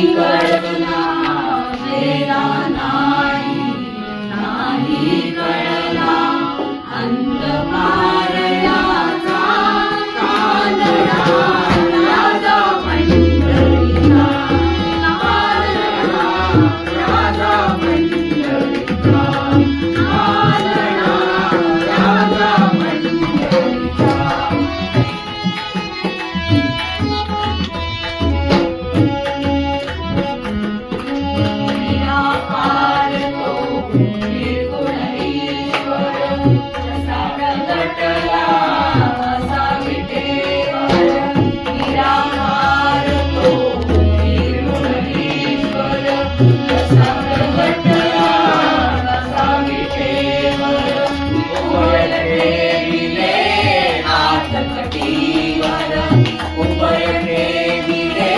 कळला वेदा नाही कळला अंधकारणाचा कालडा राजा मंडळीचा कालडा राजा मंडळीचा कालडा राजा मंडळीचा निराकार तो निर्गुण ईश्वर जसा प्रगटला असा विटेवर निराकार तो निर्गुण ईश्वर जसा प्रगटला असा विटेवर उभय ठेविले हात कटीवर उभय ठेविले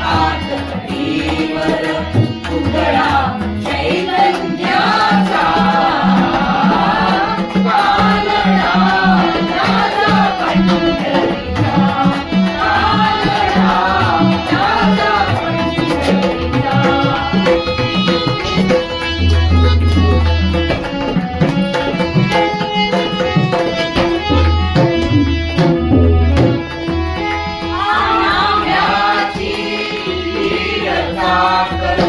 हात कटीवर पुतळा चैतन्याचा कालडा राजा पंढरीचा कालडा राजा पंढरीचा अनाम्याची वीरता कर